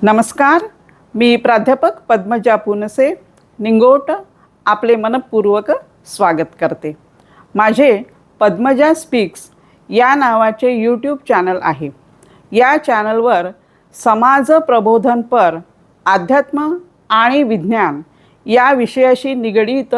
नमस्कार. मी प्राध्यापक पद्मजा पुनसे निंगोट आपले मनपूर्वक स्वागत करते. माझे पद्मजा स्पीक्स या नावाचे यूट्यूब चॅनल आहे. या चॅनलवर समाज प्रबोधनपर अध्यात्म आणि विज्ञान या विषयाशी निगडीत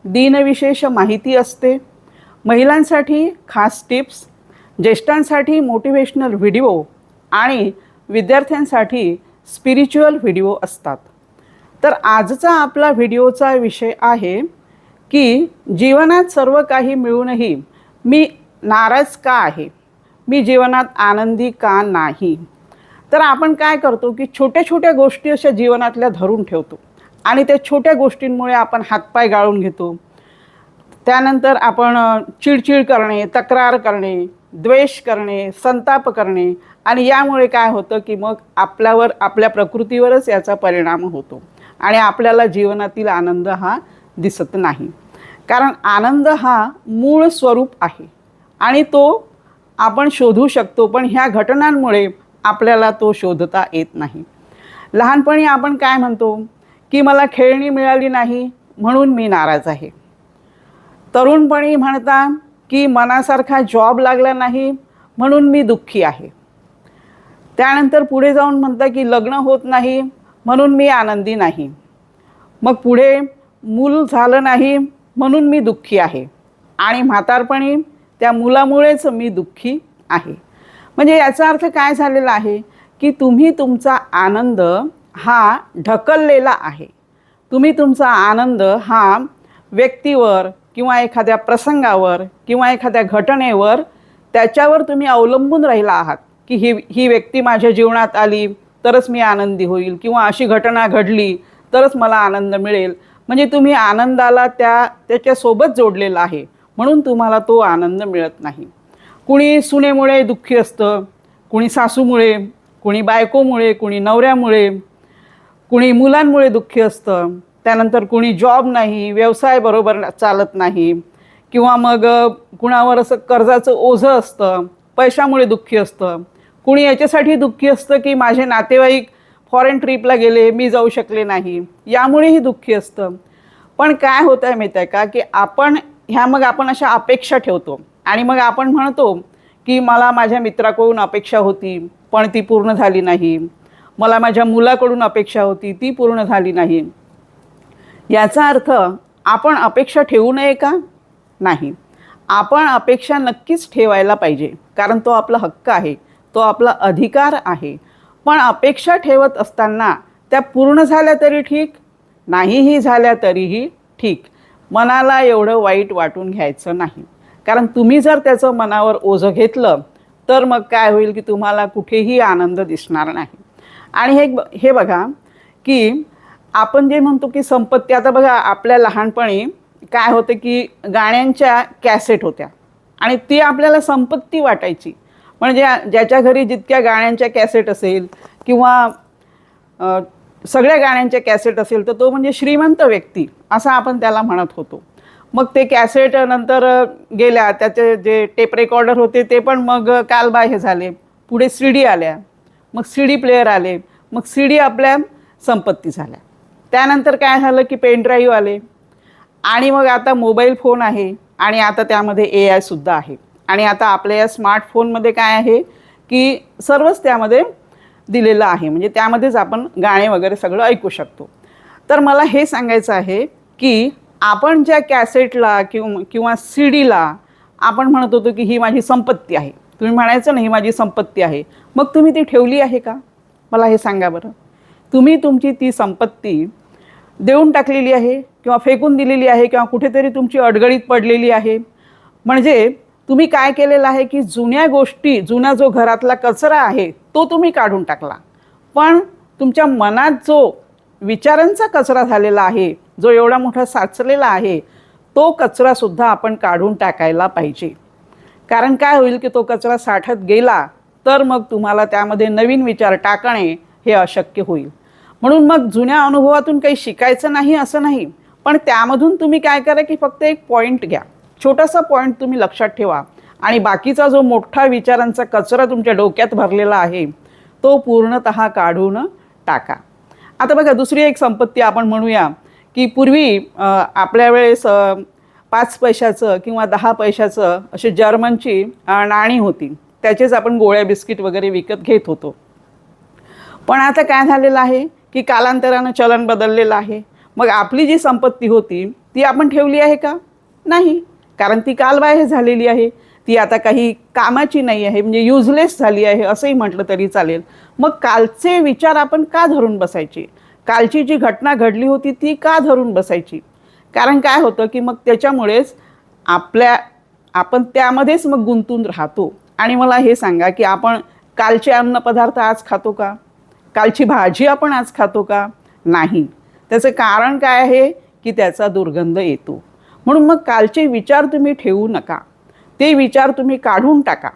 दिनविशेष माहिती असते. महिलांसाठी खास टिप्स, ज्येष्ठांसाठी मोटिवेशनल व्हिडिओ आणि विद्यार्थ्यांसाठी स्पिरिच्युअल व्हिडिओ असतात. तर आजचा आपला व्हिडिओचा विषय आहे की जीवनात सर्व काही मिळूनही मी नाराज का आहे, मी जीवनात आनंदी का नाही. तर आपण काय करतो की छोट्या छोट्या गोष्टी अशा जीवनातल्या धरून ठेवतो आणि त्या छोट्या गोष्टींमुळे आपण हातपाय गाळून घेतो. त्यानंतर आपण चिडचिड करणे, तक्रार करणे, द्वेष करणे, संताप करणे आणि यामुळे काय होतं की मग आपल्यावर, आपल्या प्रकृतीवरच याचा परिणाम होतो आणि आपल्याला जीवनातील आनंद हा दिसत नाही. कारण आनंद हा मूळ स्वरूप आहे आणि तो आपण शोधू शकतो, पण ह्या घटनांमुळे आपल्याला तो शोधता येत नाही. लहानपणी आपण काय म्हणतो की मला खेळणी मिळाली नाही म्हणून मी नाराज आहे. तरुणपणी म्हणता की मनासारखा जॉब लागला नाही म्हणून मी दुःखी आहे. त्यानंतर पुढे जाऊन म्हणता की लग्न होत नाही म्हणून मी आनंदी नाही. मग पुढे मूल झालं नाही म्हणून मी दुःखी आहे आणि म्हातारपणी त्या मुलामुळेच मी दुःखी आहे. म्हणजे याचा अर्थ काय झालेला आहे की तुम्ही तुमचा आनंद हा ढकललेला आहे. तुम्ही तुमचा आनंद हा व्यक्तीवर किंवा एखाद्या प्रसंगावर किंवा एखाद्या घटनेवर त्याच्यावर तुम्ही अवलंबून राहिला आहात की ही व्यक्ती माझ्या जीवनात आली तरच मी आनंदी होईल किंवा अशी घटना घडली तरच मला आनंद मिळेल. म्हणजे तुम्ही आनंदाला त्याच्यासोबत जोडलेला आहे म्हणून तुम्हाला तो आनंद मिळत नाही. कुणी सुनेमुळे दुःखी असतं, कुणी सासूमुळे, कुणी बायकोमुळे, कुणी नवऱ्यामुळे, कुणी मुलांमुळे दुःखी असतं. त्यानंतर कुणी जॉब नाही, व्यवसाय बरोबर चालत नाही किंवा मग कुणावर असं कर्जाचं ओझं असतं, पैशामुळे दुःखी असतं. कुणी याच्यासाठी दुःखी असतं की माझे नातेवाईक फॉरेन ट्रिपला गेले, मी जाऊ शकले नाही, यामुळेही दुःखी असतं. पण काय होतं आहे माहीत आहे का की आपण अशा अपेक्षा ठेवतो आणि मग आपण म्हणतो की मला माझ्या मित्राकडून अपेक्षा होती पण ती पूर्ण झाली नाही, मला माझ्या मुलाकडून अपेक्षा होती ती पूर्ण झाली नाही. याचा अर्थ आपण अपेक्षा ठेवू नये का? नाही. आपण अपेक्षा नक्कीच ठेवायला पाहिजे, कारण तो आपला हक्क आहे, तो आपला अधिकार आहे. पण अपेक्षा ठेवत असताना त्या पूर्ण झाल्या तरी ठीक, नाहीही झाल्या तरीही ठीक. मनाला एवढं वाईट वाटून घ्यायचं नाही, कारण तुम्ही जर त्याचं मनावर ओझं घेतलं तर मग काय होईल की तुम्हाला कुठेही आनंद दिसणार नाही. आणि हे बघा की आपण जे म्हणतो की संपत्ती, आता बघा आपल्या लहानपणी काय होतं की गाण्यांच्या कॅसेट होत्या आणि ती आपल्याला संपत्ती वाटायची. म्हणजे ज्याच्या घरी जितक्या गाण्यांच्या कॅसेट असेल किंवा सगळ्या गाण्यांच्या कॅसेट असेल तर तो म्हणजे श्रीमंत व्यक्ती असं आपण त्याला म्हणत होतो. मग ते कॅसेट नंतर गेल्या, त्याचे जे टेप रेकॉर्डर होते ते पण मग कालबाह्य झाले. पुढे सी डी आल्या, मग सी डी प्लेअर आले, मग सी डी आपल्या संपत्ती झाल्या. त्यानंतर काय झालं की पेन ड्राईव्ह आले आणि मग आता मोबाईल फोन आहे आणि आता त्यामध्ये AI सुद्धा आहे. आणि आता आपल्या या स्मार्टफोनमध्ये काय आहे की सर्वच त्यामध्ये दिलेलं आहे, म्हणजे त्यामध्येच आपण गाणे वगैरे सगळं ऐकू शकतो. तर मला हे सांगायचं आहे की आपण ज्या कॅसेटला किंवा सी डीला आपण म्हणत होतो की ही माझी संपत्ती आहे, तुम्ही म्हणायचं नाही ही माझी संपत्ती आहे, मग तुम्ही ती ठेवली आहे का? मला हे सांगा बरं. तुम्ही तुमची ती संपत्ती देऊन टाकलेली आहे किंवा फेकून दिलेली आहे किंवा कुठेतरी तुमची अडगळीत पडलेली आहे. म्हणजे तुम्ही काय केलेलं आहे की जुन्या गोष्टी, जुना जो घरातला कचरा आहे तो तुम्ही काढून टाकला, पण तुमच्या मनात जो विचारांचा कचरा झालेला आहे, जो एवढा मोठा साचलेला आहे, तो कचरासुद्धा आपण काढून टाकायला पाहिजे. कारण काय होईल की तो कचरा साठत गेला तर मग तुम्हाला त्यामध्ये नवीन विचार टाकणे हे अशक्य होईल. म्हणून मग जुन्या अनुभवातून काही शिकायचं नाही असं नाही, पण त्यामधून तुम्ही काय करा की फक्त एक पॉईंट घ्या, छोटासा पॉईंट तुम्ही लक्षात ठेवा आणि बाकीचा जो मोठा विचारांचा कचरा तुमच्या डोक्यात भरलेला आहे तो पूर्णतः काढून टाका. आता बघा, दुसरी एक संपत्ती आपण म्हणूया की पूर्वी आपल्या वेळेस 5 पैशाचं किंवा 10 पैशाचं अशी जर्मनची नाणी होती. त्याचेच आपण गोळ्या बिस्किट वगैरे विकत घेत होतो. पण आता काय झालेलं आहे की कालांतरानं चलन बदललेलं आहे. मग आपली जी संपत्ती होती ती आपण ठेवली आहे का? नाही, कारण ती कालबाह्य झालेली आहे. ती आता काही कामाची नाही आहे, म्हणजे युजलेस झाली आहे असंही म्हटलं तरी चालेल. मग कालचे विचार आपण का धरून बसायचे? कालची जी घटना घडली होती ती का धरून बसायची? कारण काय होतं की मग त्याच्यामुळेच आपण त्यामध्येच मग गुंतून राहतो. आणि मला हे सांगा की आपण कालचे अन्नपदार्थ आज खातो का? कालची भाजी आपण आज खातो का? नाही. त्याचं कारण काय आहे की त्याचा दुर्गंध येतो. म्हणून मग कालचे विचार तुम्ही ठेवू नका, ते विचार तुम्ही काढून टाका.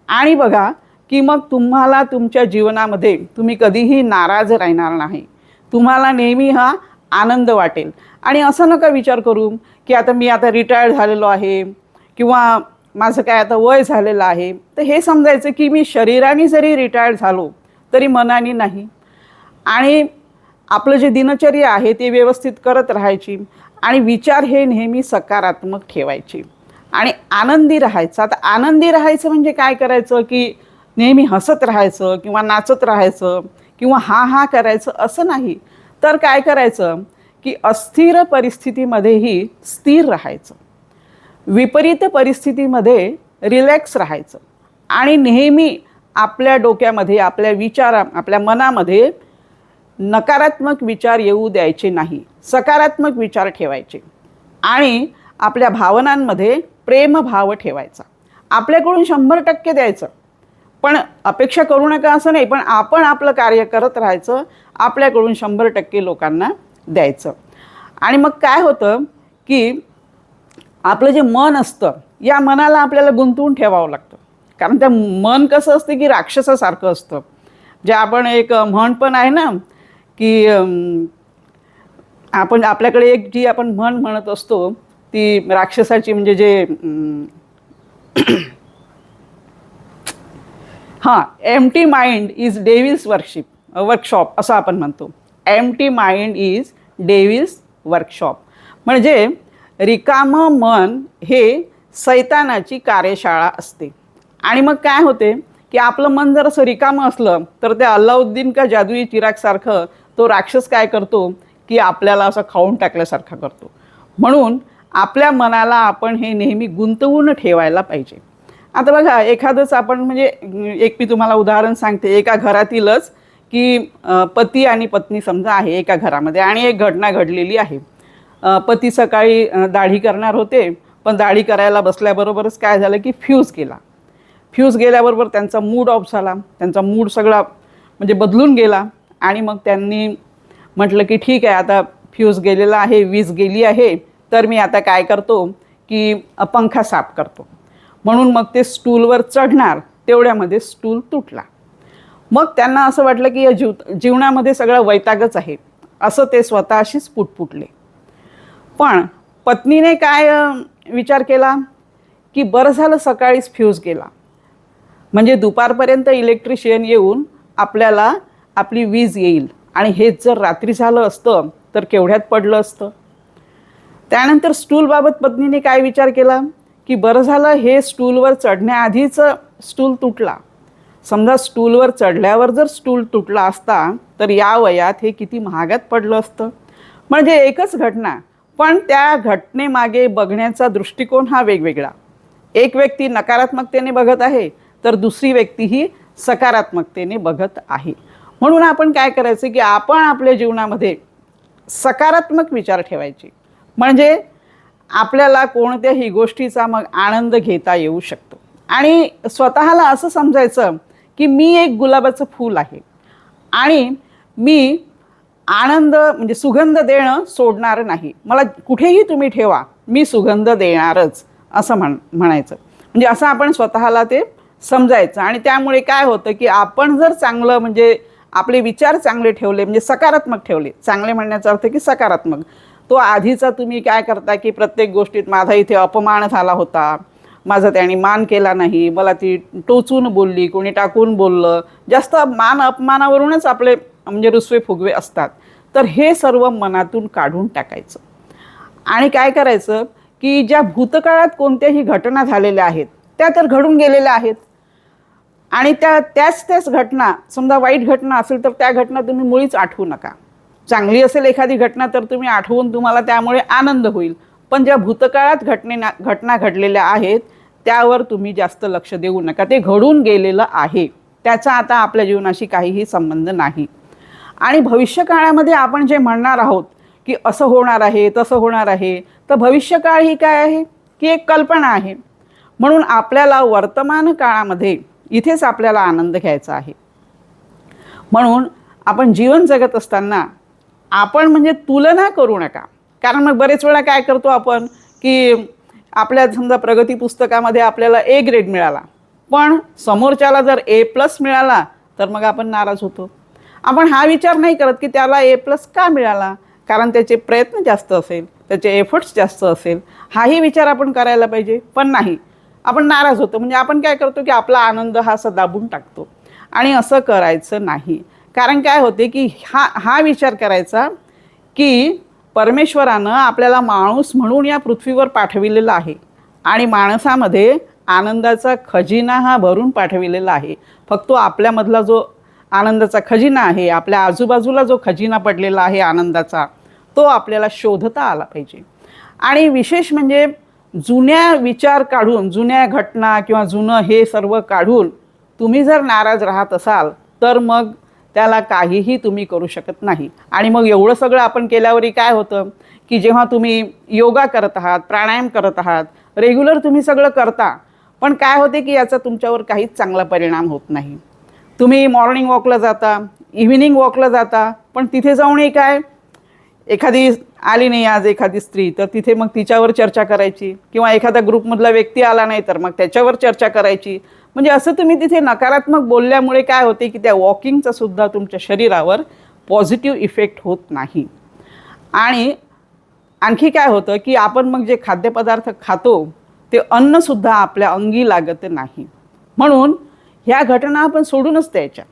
आणि बघा की मग तुम्हाला तुमच्या जीवनामध्ये तुम्ही कधीही नाराज राहणार नाही. तुम्हाला नेहमी हा आनंद वाटेल. आणि असं नका विचार करू की आता मी आता रिटायर्ड झालेलो आहे किंवा माझं काय आता वय झालेलं आहे. तर हे समजायचं की मी शरीराने जरी रिटायर्ड झालो तरी मनाने नाही. आणि आपलं जे दिनचर्या आहे ते व्यवस्थित करत राहायची आणि विचार हे नेहमी सकारात्मक ठेवायचे आणि आनंदी राहायचं. आता आनंदी राहायचं म्हणजे काय करायचं की नेहमी हसत राहायचं किंवा नाचत राहायचं किंवा हा हा करायचं असं नाही. तर काय करायचं की अस्थिर परिस्थितीमध्येही स्थिर राहायचं, विपरीत परिस्थितीमध्ये रिलॅक्स राहायचं आणि नेहमी आपल्या डोक्यामध्ये, आपल्या मनामध्ये नकारात्मक विचार येऊ द्यायचे नाही, सकारात्मक विचार ठेवायचे. आणि आपल्या भावनांमध्ये प्रेमभाव ठेवायचा. आपल्याकडून 100% द्यायचं, पण अपेक्षा करू नका असं नाही, पण आपण आपलं कार्य करत राहायचं, आपल्याकडून 100% लोकांना द्यायचं. आणि मग काय होतं की आपलं जे मन असतं या मनाला आपल्याला गुंतवून ठेवावं लागतं. कारण त्या मन कसं असतं की राक्षसासारखं असतं. जे आपण एक म्हण पण आहे ना की आपल्याकडे एक जी आपण म्हण म्हणत असतो ती राक्षसाची, म्हणजे जे हां, empty mind is devil's workshop असं आपण म्हणतो. Empty mind is devil's workshop म्हणजे रिकामं मन हे सैतानाची कार्यशाळा असते. आणि मग काय होते की आपलं मन जर असं रिकामं असलं तर त्या अल्लाउद्दीन का जादुई चिरागसारखं तो राक्षस काय करतो की आपल्याला असं खाऊन टाकल्यासारखा करतो. म्हणून आपल्या मनाला आपण हे नेहमी गुंतवून ठेवायला पाहिजे. आता बघा, एखादंच आपण म्हणजे एक मी तुम्हाला उदाहरण सांगते. एका घरातीलच की पती आणि पत्नी समजा आहे एका घरामध्ये आणि एक घटना घडलेली आहे. पती सकाळी दाढी करणार होते, पण दाढी करायला बसल्याबरोबरच काय झालं की फ्यूज गेला. फ्यूज गेल्याबरोबर त्यांचा मूड ऑफ झाला, त्यांचा मूड सगळा म्हणजे बदलून गेला. आणि मग त्यांनी म्हटलं की ठीक आहे, आता फ्यूज गेलेला आहे, वीज गेली आहे, तर मी आता काय करतो की पंखा साफ करतो. म्हणून मग ते स्टूलवर चढणार, तेवढ्यामध्ये स्टूल तुटला. मग त्यांना असं वाटलं की या जीवनामध्ये सगळं वैतागच आहे, असं ते स्वतःशीच पुटपुटले. पण पत्नीने काय विचार केला की बरं झालं सकाळीच फ्यूज गेला, म्हणजे दुपारपर्यंत इलेक्ट्रिशियन येऊन आपल्याला आपली वीज येईल. आणि हेच जर रात्री झालं असतं तर केवढ्यात पडलं असतं. त्यानंतर स्टूलबाबत पत्नीने काय विचार केला की बरं झालं हे स्टूलवर चढण्याआधीच स्टूल तुटला. समजा स्टूलवर चढल्यावर जर स्टूल तुटला असता तर या वयात हे किती महागात पडलं असतं. म्हणजे एकच घटना, पण त्या घटनेमागे बघण्याचा दृष्टिकोन हा वेगवेगळा. एक व्यक्ती नकारात्मकतेने बघत आहे तर दुसरी व्यक्ती ही सकारात्मकतेने बघत आहे. म्हणून आपण काय करायचं की आपण आपल्या जीवनामध्ये सकारात्मक विचार ठेवायचे, म्हणजे आपल्याला कोणत्याही गोष्टीचा मग आनंद घेता येऊ शकतो. आणि स्वतःला असं समजायचं की मी एक गुलाबाचं फूल आहे आणि मी आनंद म्हणजे सुगंध देणं सोडणार नाही. मला कुठेही तुम्ही ठेवा, मी सुगंध देणारच असं म्हणायचं. म्हणजे असं आपण स्वतःला ते समजायचं. आणि त्यामुळे काय होतं की आपण जर चांगलं म्हणजे आपले विचार चांगले ठेवले, म्हणजे सकारात्मक ठेवले, चांगले म्हणण्याचा अर्थ की सकारात्मक, तो आधीचा तुम्ही काय करता की प्रत्येक गोष्टीत माझा इथे अपमान झाला होता, माझा त्याने मान केला नाही, मला ती टोचून बोलली, कोणी टाकून बोललं, जास्त मान अपमानावरूनच आपले म्हणजे रुसवे फुगवे असतात. तर हे सर्व मनातून काढून टाकायचं आणि काय करायचं की ज्या भूतकाळात कोणत्याही घटना झालेल्या आहेत त्या तर घडून गेलेल्या आहेत आणि त्याच घटना, समजा वाईट घटना असेल तर त्या घटना तुम्ही मुळीच आठवू नका. चांगली असेल एखादी घटना तर तुम्ही आठवून तुम्हाला त्यामुळे आनंद होईल. पण ज्या भूतकाळात घटना घडलेल्या आहेत त्यावर तुम्ही जास्त लक्ष देऊ नका. ते घडून गेलेलं आहे, त्याचा आता आपल्या जीवनाशी काहीही संबंध नाही. आणि भविष्यकाळामध्ये आपण जे म्हणणार आहोत की असं होणार आहे तसं होणार आहे, तर भविष्यकाळ ही काय आहे की एक कल्पना आहे. म्हणून आपल्याला वर्तमान काळामध्ये इथेच आपल्याला आनंद घ्यायचा आहे. म्हणून आपण जीवन जगत असताना आपण म्हणजे तुलना करू नका. कारण मग बरेच वेळा काय करतो आपण की आपल्या समजा प्रगती पुस्तकामध्ये आपल्याला ए ग्रेड मिळाला, पण समोरच्याला जर A+ मिळाला तर मग आपण नाराज होतो. आपण हा विचार नाही करत की त्याला A+ का मिळाला, कारण त्याचे प्रयत्न जास्त असेल, त्याचे एफर्ट्स जास्त असेल, हाही विचार आपण करायला पाहिजे. पण नाही, आपण नाराज होतो. म्हणजे आपण काय करतो की आपला आनंद हा असा दाबून टाकतो. आणि असं करायचं नाही. कारण काय होते की हा विचार करायचा की परमेश्वरानं आपल्याला माणूस म्हणून या पृथ्वीवर पाठविलेला आहे आणि माणसामध्ये आनंदाचा खजिना हा भरून पाठविलेला आहे. फक्त आपल्यामधला जो आनंदाचा खजिना आहे, आपल्या आजूबाजूला जो खजिना पडलेला आहे आनंदाचा, तो आपल्याला शोधता आला पाहिजे. आणि विशेष म्हणजे जुन्या विचार काढून, जुन्या घटना किंवा जुनं हे सर्व काढून तुम्ही जर नाराज राहत असाल तर मग त्याला काहीही तुम्ही करू शकत नाही. आणि मग एवढं सगळं आपण केल्यावरही काय होतं की जेव्हा तुम्ही योगा करत आहात, प्राणायाम करत आहात, रेग्युलर तुम्ही सगळं करता, पण काय होते की याचा तुमच्यावर काहीच चांगला परिणाम होत नाही. तुम्ही मॉर्निंग वॉकला जाता, इव्हिनिंग वॉकला जाता, पण तिथे जाऊनही काय, एखादी आली नाही आज एखादी स्त्री तर तिथे मग तिच्यावर चर्चा करायची, किंवा एखादा ग्रुपमधला व्यक्ती आला नाही तर मग त्याच्यावर चर्चा करायची. म्हणजे असं तुम्ही तिथे नकारात्मक बोलल्यामुळे काय होते की त्या वॉकिंगचा सुद्धा तुमच्या शरीरावर पॉझिटिव्ह इफेक्ट होत नाही. आणि आणखी काय होतं की आपण मग जे खाद्यपदार्थ खातो ते अन्नसुद्धा आपल्या अंगी लागत नाही. म्हणून ह्या घटना आपण सोडूनच द्यायच्या.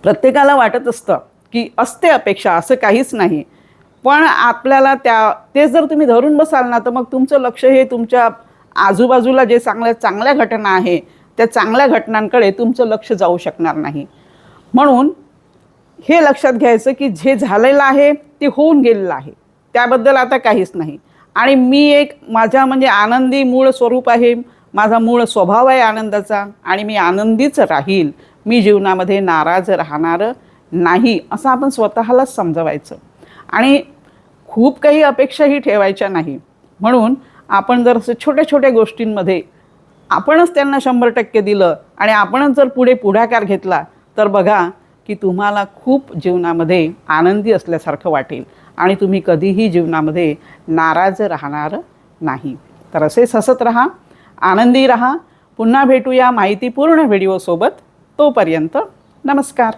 प्रत्येकाला वाटत असतं की असते अपेक्षा, असं काहीच नाही, पण आपल्याला ते जर तुम्ही धरून बसाल ना तर मग तुमचं लक्ष हे तुमच्या आजूबाजूला जे चांगल्या घटना आहे त्या चांगल्या घटनांकडे तुमचं लक्ष जाऊ शकणार नाही. म्हणून हे लक्षात घ्यायचं की जे झालेलं आहे ते होऊन गेलेलं आहे, त्याबद्दल आता काहीच नाही. आणि मी एक माझ्या म्हणजे आनंदी मूळ स्वरूप आहे, माझा मूळ स्वभाव आहे आनंदाचा, आणि मी आनंदीच राहील, मी जीवनामध्ये नाराज राहणार नाही, असं आपण स्वतःलाच समजवायचं. आणि खूप काही अपेक्षाही ठेवायच्या नाही. म्हणून आपण जर असं छोट्या छोट्या गोष्टींमध्ये आपणच त्यांना 100% दिलं आणि आपणच जर पुढाकार घेतला तर बघा की तुम्हाला खूप जीवनामध्ये आनंदी असल्यासारखं वाटेल आणि तुम्ही कधीही जीवनामध्ये नाराज राहणार नाही. तर असेच हसत राहा, आनंदी राहा. पुन्हा भेटूया माहितीपूर्ण व्हिडिओसोबत. तोपर्यंत नमस्कार.